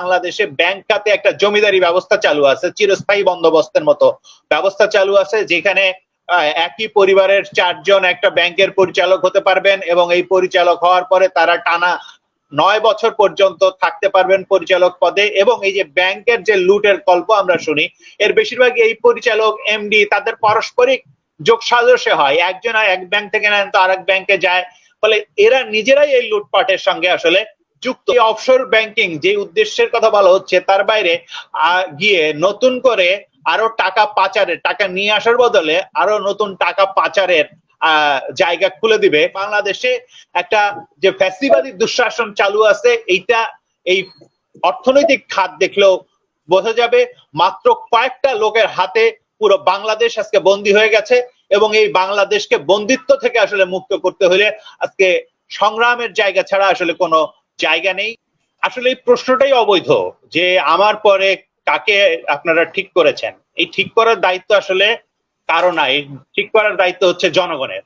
বাংলাদেশে ব্যাংক খাতে একটা জমিদারি ব্যবস্থা চালু আছে, চিরস্থায়ী বন্দোবস্তের মতো ব্যবস্থা চালু আছে, যেখানে একই পরিবারের 4 জন একটা ব্যাংকের পরিচালক হতে পারবেন এবং এই পরিচালক হওয়ার পরে তারা টানা 9 বছর পর্যন্ত থাকতে পারবেন পরিচালক পদে। এবং এই যে ব্যাংকের যে লুটের গল্প আমরা শুনি, এর বেশিরভাগই এই পরিচালক এমডি তাদের পারস্পরিক যোগ সাজসে হয়, একজন এক ব্যাংক থেকে নেন তো আরেক ব্যাংকে যায়, ফলে এরা নিজেরাই এই লুটপাটের সঙ্গে আসলে যুক্ত। অফশোর ব্যাংকিং যে উদ্দেশ্যের কথা বলা হচ্ছে তার বাইরে গিয়ে নতুন করে আরো টাকা পাচারের, টাকা নিয়ে আসার বদলে আরো নতুন টাকা পাচারের জায়গা খুলে দিবে। বাংলাদেশে একটা যে ফ্যাসিবাদী দুঃশাসন চালু আছে, এইটা এই অর্থনৈতিক খাত দেখলেও বোঝা যাবে। মাত্র কয়েকটা লোকের হাতে পুরো বাংলাদেশ আজকে বন্দী হয়ে গেছে এবং এই বাংলাদেশকে বন্দিত্ব থেকে আসলে মুক্ত করতে হলে আজকে সংগ্রামের জায়গা ছাড়া আসলে কোনো জায়গা নেই। আসলে এই প্রশ্নটাই অবৈধ যে আমার পরে কাকে আপনারা ঠিক করেছেন। এই ঠিক করার দায়িত্ব আসলে কারো নাই, ঠিক করার দায়িত্ব হচ্ছে জনগণের।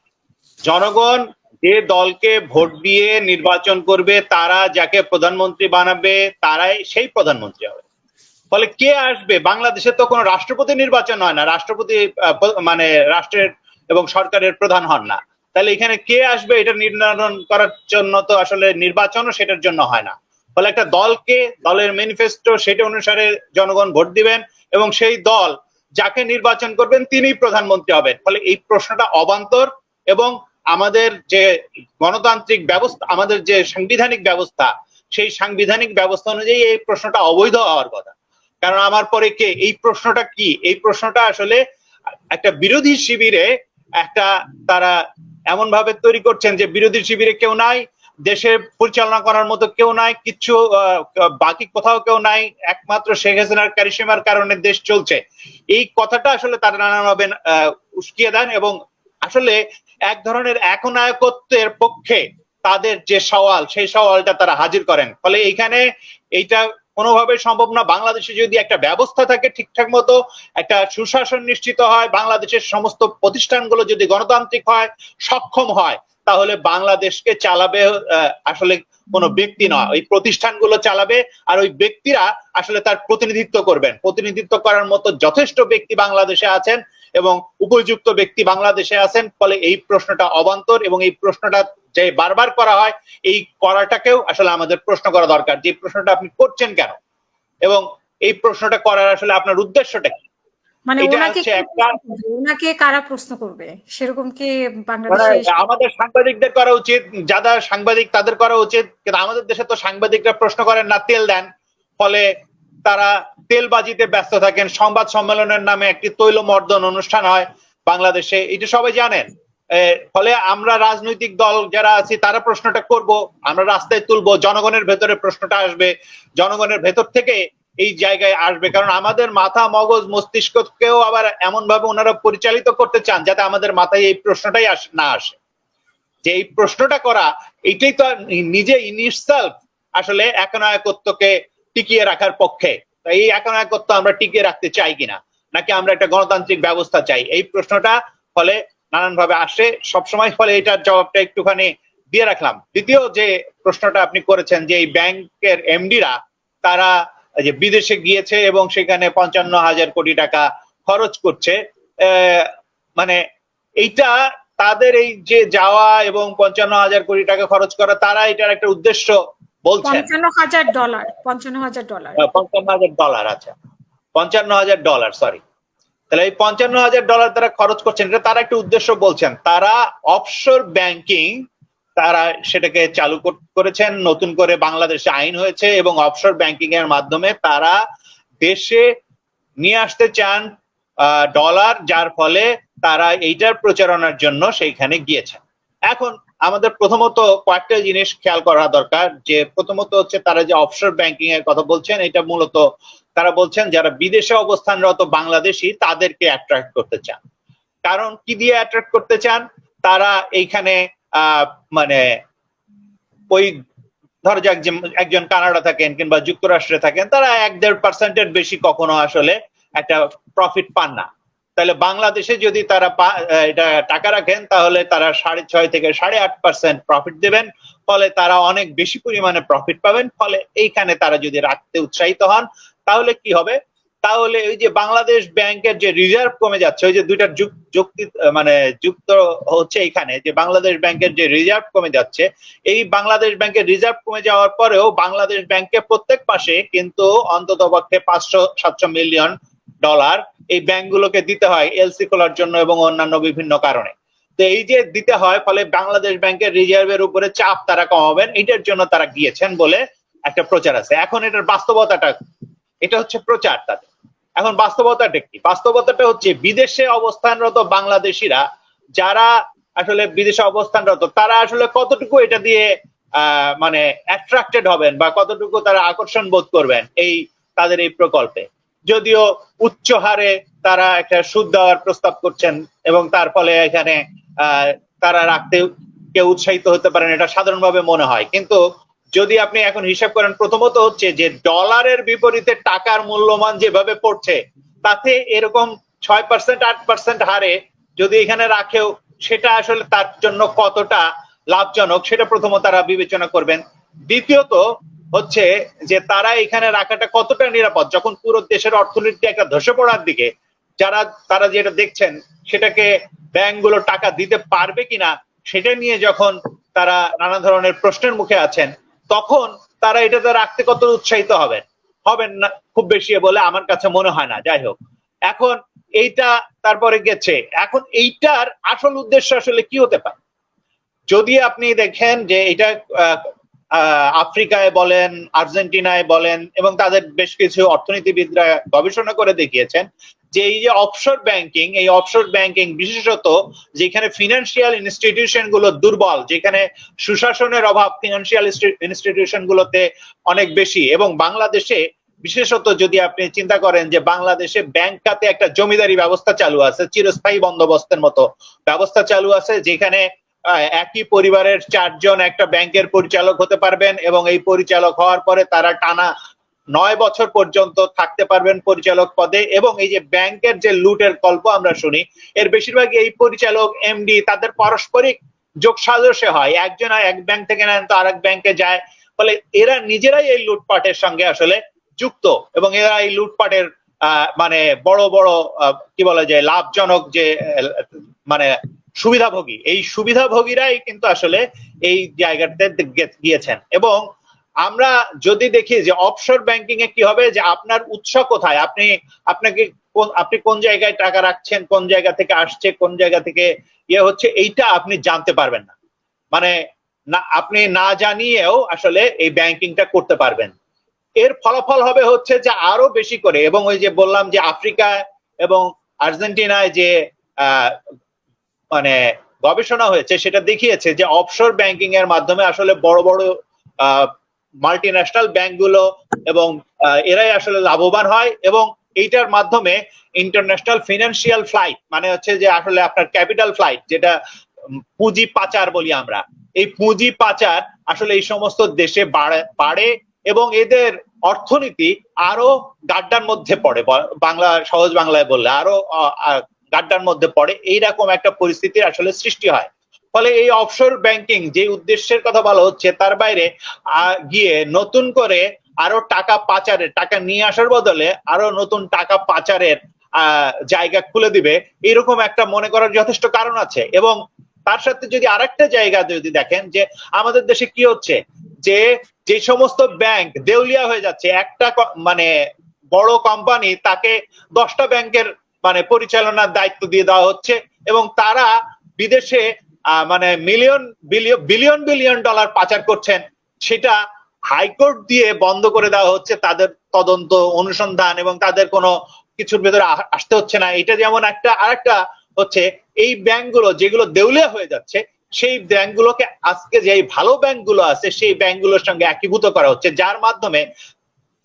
জনগণ যে দলকে ভোট দিয়ে নির্বাচন করবে, তারা যাকে প্রধানমন্ত্রী বানাবে তারাই সেই প্রধানমন্ত্রী হবে। ফলে কে আসবে, বাংলাদেশে তো কোনো রাষ্ট্রপতি নির্বাচন হয় না, রাষ্ট্রপতি মানে রাষ্ট্রের এবং সরকারের প্রধান হন না। তাহলে এখানে কে আসবে এটা নির্ধারণ করার জন্য তো আসলে নির্বাচনও সেটার জন্য হয় না। ফলে একটা দলকে, দলের ম্যানিফেস্টো সেটা অনুসারে জনগণ ভোট দিবেন এবং সেই দল যাকে নির্বাচন করবেন তিনি প্রধানমন্ত্রী হবেন। ফলে এই প্রশ্নটা অবান্তর এবং আমাদের যে গণতান্ত্রিক ব্যবস্থা, আমাদের যে সাংবিধানিক ব্যবস্থা, সেই সাংবিধানিক ব্যবস্থা অনুযায়ী এই প্রশ্নটা অবৈধ হওয়ার কথা। কারণ আমার পরে কে, এই প্রশ্নটা কি, এই প্রশ্নটা আসলে একটা বিরোধী শিবিরে একটা তারা এমন ভাবে তৈরি করছেন যে বিরোধী শিবিরে কেউ নাই, দেশে পরিচালনা করার মতো কেউ নাই, কিচ্ছু বাকি কোথাও কেউ নাই, একমাত্র শেখ হাসিনার কারিশমার কারণে দেশ চলছে। এই কথাটা আসলে তারা নানাভাবে উস্কিয়ে দেন এবং আসলে এক ধরনের একনায়কত্বের পক্ষে তাদের যে সওয়াল, সেই সওয়ালটা তারা হাজির করেন। ফলে এইখানে এইটা কোনোভাবে সম্ভব না। বাংলাদেশে যদি একটা ব্যবস্থা থাকে ঠিকঠাক মতো, একটা সুশাসন নিশ্চিত হয়, বাংলাদেশের সমস্ত প্রতিষ্ঠানগুলো যদি গণতান্ত্রিক হয়, সক্ষম হয়, তাহলে বাংলাদেশকে চালাবে আসলে কোনো ব্যক্তি নয়, ওই প্রতিষ্ঠানগুলো চালাবে। আর ওই ব্যক্তিরা আসলে তার প্রতিনিধিত্ব করবেন। প্রতিনিধিত্ব করার মতো যথেষ্ট ব্যক্তি বাংলাদেশে আছেন এবং উপযুক্ত ব্যক্তি বাংলাদেশে আছেন। ফলে এই প্রশ্নটা অবান্তর এবং এই প্রশ্নটা যে বারবার করা হয়, এই করাটাকেও আসলে আমাদের প্রশ্ন করা দরকার, যে প্রশ্নটা আপনি করছেন কেন এবং এই প্রশ্নটা করার আসলে আপনার উদ্দেশ্যটা কি। মানে ওনাকে কারা প্রশ্ন করবে সেরকম কি বাংলাদেশে? আমাদের সাংবাদিকদের করা উচিত, যারা সাংবাদিক তাদের করা উচিত। কিন্তু আমাদের দেশে তো সাংবাদিকরা প্রশ্ন করেন না, তেল দেন। ফলে তারা তেলবাজিতে ব্যস্ত থাকেন। সংবাদ সম্মেলনের নামে একটি তৈলমর্দন অনুষ্ঠান হয় বাংলাদেশে, এটা সবাই জানেন। ফলে আমরা রাজনৈতিক দল যারা আছি তারা প্রশ্নটা করব, আমরা রাস্তায় তুলবো, জনগণের ভেতরে প্রশ্নটা আসবে, জনগণের ভেতর থেকে এই জায়গায় আসবে। কারণ আমাদের মাথা, মগজ, মস্তিষ্ককেও আবার এমন ভাবে ওনারা পরিচালিত করতে চান যাতে আমাদের মাথায় এই প্রশ্নটাই না আসে। যে এই প্রশ্নটা করা, এটাই তো নিজে ইনইটসেলফ আসলে একনায়কত্বকে টিকিয়ে রাখার পক্ষে। এই একনায়কত্ব আমরা টিকিয়ে রাখতে চাই কিনা, নাকি আমরা একটা গণতান্ত্রিক ব্যবস্থা চাই, এই প্রশ্নটা ফলে নানান ভাবে আসে সবসময়। ফলে এটার জবাবটা একটুখানি দিয়ে রাখলাম। দ্বিতীয় যে প্রশ্নটা আপনি করেছেন যে এই ব্যাংকের এমডিরা তারা যে বিদেশে গিয়েছে এবং সেখানে 55,000 কোটি টাকা খরচ করছে, মানে এইটা তাদের এই যে যাওয়া এবং 55,000 কোটি টাকা খরচ করা, তারা এটার একটা উদ্দেশ্য বলছেন। $55,000 আচ্ছা, $55,000 সরি। তাহলে এই $55,000 তারা খরচ করছেন, এটা তারা একটা উদ্দেশ্য বলছেন। তারা অফশোর ব্যাংকিং তারা সেটাকে চালু করেছেন, নতুন করে বাংলাদেশে আইন হয়েছে এবং অফশোর ব্যাংকিং এর মাধ্যমে তারা দেশে নিয়ে আসতে চান ডলার, যার ফলে তারা এইটার প্রচারণার জন্য সেইখানে গিয়েছেন। এখন আমাদের প্রথমত কয়েকটা জিনিস খেয়াল করা দরকার। যে প্রথমত হচ্ছে তারা যে অফশোর ব্যাংকিং এর কথা বলছেন, এটা মূলত তারা বলছেন যারা বিদেশে অবস্থানরত বাংলাদেশি তাদেরকে অ্যাট্রাক্ট করতে চান। কারণ কি দিয়ে অ্যাট্রাক্ট করতে চান? তারা এইখানে মানে ওই ধর যাক যে একজন কানাডা থাকেন কিংবা যুক্তরাষ্ট্রে থাকেন, তারা 1-1.5% বেশি কখনো আসলে একটা প্রফিট পান না। তাহলে বাংলাদেশে যদি তারা এটা টাকা রাখেন তাহলে তারা 6.5 থেকে 8.5% প্রফিট দেবেন। ফলে তারা অনেক বেশি পরিমাণে প্রফিট পাবেন। ফলে এইখানে তারা যদি রাখতে উৎসাহিত হন তাহলে কি হবে, তাহলে ওই যে বাংলাদেশ ব্যাংকের যে রিজার্ভ কমে যাচ্ছে, ওই যে দুইটার যুক্তি মানে যুক্ত হচ্ছে এখানে, যে বাংলাদেশ ব্যাংকের যে রিজার্ভ কমে যাচ্ছে, এই বাংলাদেশ ব্যাংকের রিজার্ভ কমে যাওয়ার পরেও বাংলাদেশ ব্যাংকে প্রত্যেক মাসে কিন্তু অন্ততপক্ষে 500-700 মিলিয়ন ডলার এই ব্যাংকগুলোকে দিতে হয় এলসি খোলার জন্য এবং অন্যান্য বিভিন্ন কারণে। তো এই যে দিতে হয়, ফলে বাংলাদেশ ব্যাংকের রিজার্ভের উপরে চাপ তারা কমাবেন, এটার জন্য তারা গিয়েছেন বলে একটা প্রচার আছে। এখন এটার বাস্তবতাটা, এটা হচ্ছে প্রচার তাদের। এখন বাস্তবতাটা কি? বাস্তবতাটা হচ্ছে বিদেশে অবস্থানরত বাংলাদেশিরা যারা আসলে বিদেশে অবস্থানরত, তারা আসলে কতটুকু এটা দিয়ে মানে অ্যাট্রাক্টেড হবেন বা কতটুকু তারা আকর্ষণ বোধ করবেন এই তাদের এই প্রকল্পে। যদিও উচ্চ হারে তারা একটা সুদ দেওয়ার প্রস্তাব করছেন এবং তার ফলে এখানে তারা রাখতে কেউ উৎসাহিত হতে পারেন, এটা সাধারণভাবে মনে হয়। কিন্তু যদি আপনি এখন হিসাব করেন, প্রথমত হচ্ছে যে ডলারের বিপরীতে টাকার মূল্যমান যেভাবে পড়ছে, তাতে এরকম 6% 8% হারে যদি এখানে রাখেও সেটা আসলে তার জন্য কতটা লাভজনক সেটা প্রথমত তারা বিবেচনা করবেন। দ্বিতীয়ত হচ্ছে যে তারা এখানে রাখাটা কতটা নিরাপদ, যখন পুরো দেশের অর্থনীতি একটা ধসে পড়ার দিকে, তারা যেটা দেখছেন সেটাকে ব্যাংকগুলো টাকা দিতে পারবে কিনা সেটা নিয়ে যখন তারা নানা ধরনের প্রশ্নের মুখে আছেন, তখন তারা এটাতে রাখতে কত উৎসাহিত হবেন না খুব বেশি বলে আমার কাছে মনে হয় না। যাই হোক, এখন এইটা তারপরে গেছে, এখন এইটার আসল উদ্দেশ্য আসলে কি হতে পারে? যদি আপনি দেখেন যে এটা আফ্রিকায় বলেন, আর্জেন্টিনায় বলেন, এবং তাদের বেশ কিছু অর্থনীতিবিদরা গবেষণা করে দেখিয়েছেন যে এই যে অফশোর ব্যাংকিং, এই অফশোর ব্যাংকিং বিশেষত যেখানে ফিনান্সিয়াল ইনস্টিটিউশন গুলো দুর্বল, যেখানে সুশাসনের অভাব ফিনান্সিয়াল ইনস্টিটিউশন গুলোতে অনেক বেশি, এবং বাংলাদেশে বিশেষত যদি আপনি চিন্তা করেন যে বাংলাদেশে ব্যাংক খাতে একটা জমিদারি ব্যবস্থা চালু আছে, চিরস্থায়ী বন্দোবস্তের মতো ব্যবস্থা চালু আছে, যেখানে একই পরিবারের 4 জন একটা ব্যাংকের পরিচালক হতে পারবেন এবং এই পরিচালক হওয়ার পরে তারা টানা 9 বছর পর্যন্ত থাকতে পারবেন পরিচালক পদে। এবং এই যে ব্যাংকের যে লুটের গল্প আমরা শুনি, এর বেশিরভাগই এই পরিচালক এমডি তাদের পারস্পরিক যোগসাজশে হয়, একজন এক ব্যাংক থেকে নেন তো আরেক ব্যাংকে যায়, ফলে এরা নিজেরাই এই লুটপাটের সঙ্গে আসলে যুক্ত, এবং এরা এই লুটপাটের মানে বড় বড় কি বলা যায় লাভজনক যে মানে সুবিধাভোগী, এই সুবিধাভোগীরাই কিন্তু আসলে এই জায়গাটাতে গিয়েছেন। এবং আমরা যদি দেখি যে অফশোর ব্যাংকিং এ কি হবে, যে আপনার উৎস কোথায়, আপনি কোন জায়গায় টাকা রাখছেন, কোন জায়গা থেকে আসছে, কোন জায়গা থেকে ইয়ে হচ্ছে, এইটা আপনি জানতে পারবেন না। মানে না, আপনি না জানিয়েও আসলে এই ব্যাংকিংটা করতে পারবেন। এর ফলাফল হবে হচ্ছে যে আরো বেশি করে, এবং ওই যে বললাম যে আফ্রিকা এবং আর্জেন্টিনায় যে মানে গবেষণা হয়েছে সেটা দেখিয়েছে যে অফশোর ব্যাংকিং এর মাধ্যমে আসলে বড় বড় মাল্টি ন্যাশনাল ব্যাংকগুলো এবং এরাই আসলে লাভবান হয়, এবং এইটার মাধ্যমে ইন্টারন্যাশনাল ফিনান্সিয়াল ফ্লাইট, মানে হচ্ছে যে আসলে আপনার ক্যাপিটাল ফ্লাইট, যেটা পুঁজি পাচার বলি আমরা, এই পুঁজি পাচার আসলে এই সমস্ত দেশে বাড়ে এবং এদের অর্থনীতি আরো গাড্ডার মধ্যে পড়ে, সহজ বাংলায় বললে আরো গাড্ডার মধ্যে পড়ে, এইরকম একটা পরিস্থিতির আসলে সৃষ্টি হয়। ফলে এই অফশোর ব্যাংকিং যে উদ্দেশ্যের কথা বলা হচ্ছে তার বাইরে গিয়ে নতুন করে আরো টাকা পাচারের, টাকা নিয়ে আসার বদলে আরো নতুন টাকা পাচারের জায়গা খুলে দিবে, এরকম একটা মনে করার যথেষ্ট কারণ আছে। এবং তার সাথে যদি আরেকটা জায়গা যদি দেখেন যে আমাদের দেশে কি হচ্ছে, যে সমস্ত ব্যাংক দেউলিয়া হয়ে যাচ্ছে, একটা মানে বড় কোম্পানি তাকে 10টা ব্যাংকের মানে পরিচালনার দায়িত্ব দিয়ে দেওয়া হচ্ছে, এবং তারা বিদেশে মানে বিলিয়ন বিলিয়ন ডলার পাচার করছেন, সেটা হাইকোর্ট দিয়ে বন্ধ করে দেওয়া হচ্ছে, তাদের তদন্ত অনুসন্ধান এবং তাদের কোনো কিছুর ভেতরে আসতে হচ্ছে না। এটা যেমন একটা, আরেকটা হচ্ছে এই ব্যাংকগুলো যেগুলো দেউলিয়া হয়ে যাচ্ছে, সেই ব্যাংকগুলোকে আজকে যে ভালো ব্যাংকগুলো আছে সেই ব্যাংকগুলোর সঙ্গে একীভূত করা হচ্ছে, যার মাধ্যমে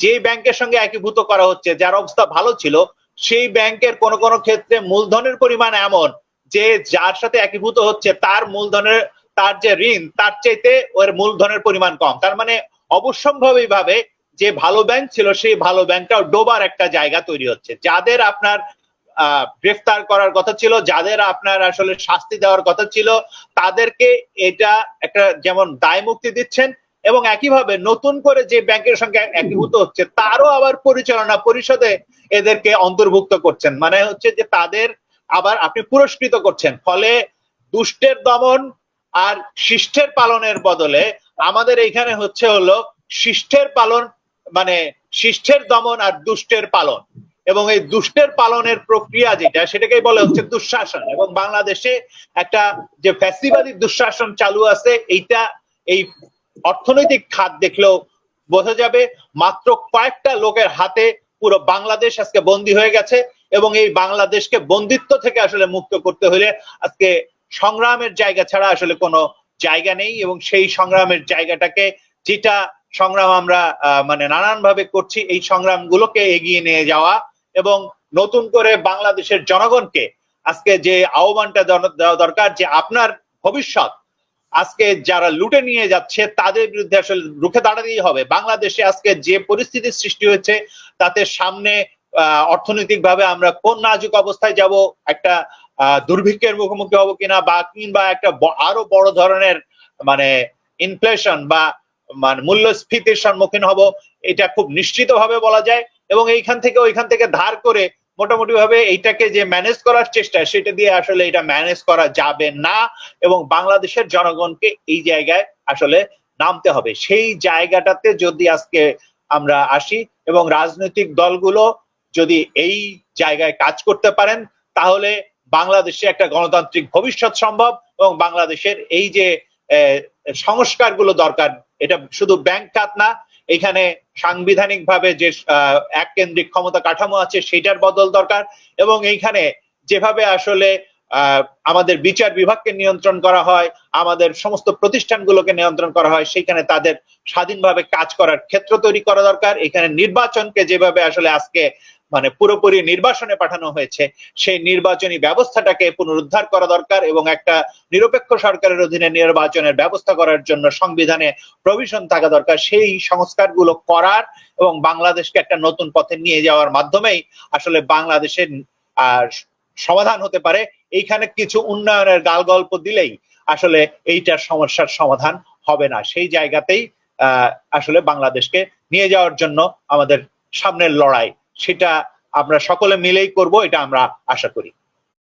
যে ব্যাংকের সঙ্গে একীভূত করা হচ্ছে, যার অবস্থা ভালো ছিল, সেই ব্যাংকের কোন কোন ক্ষেত্রে মূলধনের পরিমাণ এমন যে যার সাথে একীভূত হচ্ছে তার মূলধনের, তার যে ঋণ তার চাইতে ওর মূলধনের পরিমাণ কম। তার মানে অবশ্যম্ভাবীভাবে যে ভালো ব্যাংক ছিল সেই ভালো ব্যাংকটাও ডোবার একটা জায়গা তৈরি হচ্ছে। যাদের আপনার গ্রেফতার করার কথা ছিল, যাদের আপনার আসলে শাস্তি দেওয়ার কথা ছিল, তাদেরকে এটা একটা যেমন দায় মুক্তি দিচ্ছেন, এবং একইভাবে নতুন করে যে ব্যাংকের সঙ্গে একীভূত হচ্ছে তারও আবার পরিচালনা পরিষদে এদেরকে অন্তর্ভুক্ত করছেন। মানে হচ্ছে যে তাদের আবার আপনি পুরস্কৃত করছেন। ফলে দুষ্টের দমন আর শিষ্টের পালনের বদলে আমাদের এখানে হচ্ছে হলো শিষ্টের পালন, মানে শিষ্টের দমন আর দুষ্টের পালন। এবং এই দুষ্টের পালনের প্রক্রিয়া যেটা, সেটাকেই বলে হচ্ছে দুঃশাসন। এবং বাংলাদেশে একটা যে ফ্যাসিবাদী দুঃশাসন চালু আছে, এইটা এই অর্থনৈতিক খাত দেখলেও বোঝা যাবে। মাত্র কয়েকটা লোকের হাতে পুরো বাংলাদেশ আজকে বন্দী হয়ে গেছে, এবং এই বাংলাদেশকে বন্দিত্ব থেকে আসলে মুক্ত করতে হলে আজকে সংগ্রামের জায়গা ছাড়া আসলে কোনো জায়গা নেই। এবং সেই সংগ্রামের জায়গাটাকে, যেটা সংগ্রাম আমরা মানে নানান ভাবে করছি, এই সংগ্রামগুলোকে এগিয়ে নিয়ে যাওয়া এবং নতুন করে বাংলাদেশের জনগণকে আজকে যে আহ্বানটা দেওয়া দরকার, যে আপনার ভবিষ্যৎ আজকে যারা লুটে নিয়ে যাচ্ছে তাদের বিরুদ্ধে আসলে রুখে দাঁড়াতেই হবে। বাংলাদেশে আজকে যে পরিস্থিতির সৃষ্টি হয়েছে, তাতে সামনে অর্থনৈতিক ভাবে আমরা কোন নাজুক অবস্থায় যাব, একটা দুর্ভিক্ষের মুখোমুখি হব কিনা, বা কিংবা একটা আরো বড় ধরনের মানে ইনফ্লেশন বা মানে মূল্যস্ফীতির সম্মুখীন হব, এটা খুব নিশ্চিত ভাবে বলা যায়। এবং এইখান থেকে ওইখান থেকে ধার করে মোটামুটি ভাবে এইটাকে যে ম্যানেজ করার চেষ্টা, সেটা দিয়ে আসলে এটা ম্যানেজ করা যাবে না। এবং বাংলাদেশের জনগণকে এই জায়গায় আসলে নামতে হবে। সেই জায়গাটাতে যদি আজকে আমরা আসি এবং রাজনৈতিক দলগুলো যদি এই জায়গায় কাজ করতে পারেন, তাহলে বাংলাদেশে একটা গণতান্ত্রিক ভবিষ্যৎ সম্ভব। এবং বাংলাদেশের এই যে সংস্কারগুলো দরকার, এটা শুধু ব্যাংক খাত না, এখানে সাংবিধানিক ভাবে যে এককেন্দ্রিক ক্ষমতা কাঠামো আছে সেটার বদল দরকার। এবং এইখানে যেভাবে আসলে আমাদের বিচার বিভাগকে নিয়ন্ত্রণ করা হয়, আমাদের সমস্ত প্রতিষ্ঠানগুলোকে নিয়ন্ত্রণ করা হয়, সেখানে তাদের স্বাধীনভাবে কাজ করার ক্ষেত্র তৈরি করা দরকার। এখানে নির্বাচনকে যেভাবে আসলে আজকে মানে পুরোপুরি নির্বাসনে পাঠানো হয়েছে, সেই নির্বাচনী ব্যবস্থাটাকে পুনরুদ্ধার করা দরকার। এবং একটা নিরপেক্ষ সরকারের অধীনে নির্বাচনের ব্যবস্থা করার জন্য সংবিধানে প্রভিশন থাকা দরকার। সেই সংস্কারগুলো করার এবং বাংলাদেশকে একটা নতুন পথে নিয়ে যাওয়ার মাধ্যমেই আসলে বাংলাদেশের সমাধান হতে পারে। এইখানে কিছু উন্নয়নের গাল গল্প দিলেই আসলে এইটার সমস্যার সমাধান হবে না। সেই জায়গাতেই আসলে বাংলাদেশকে নিয়ে যাওয়ার জন্য আমাদের সামনের লড়াই, সেটা আমরা সকলে মিলেই করব, এটা আমরা আশা করি।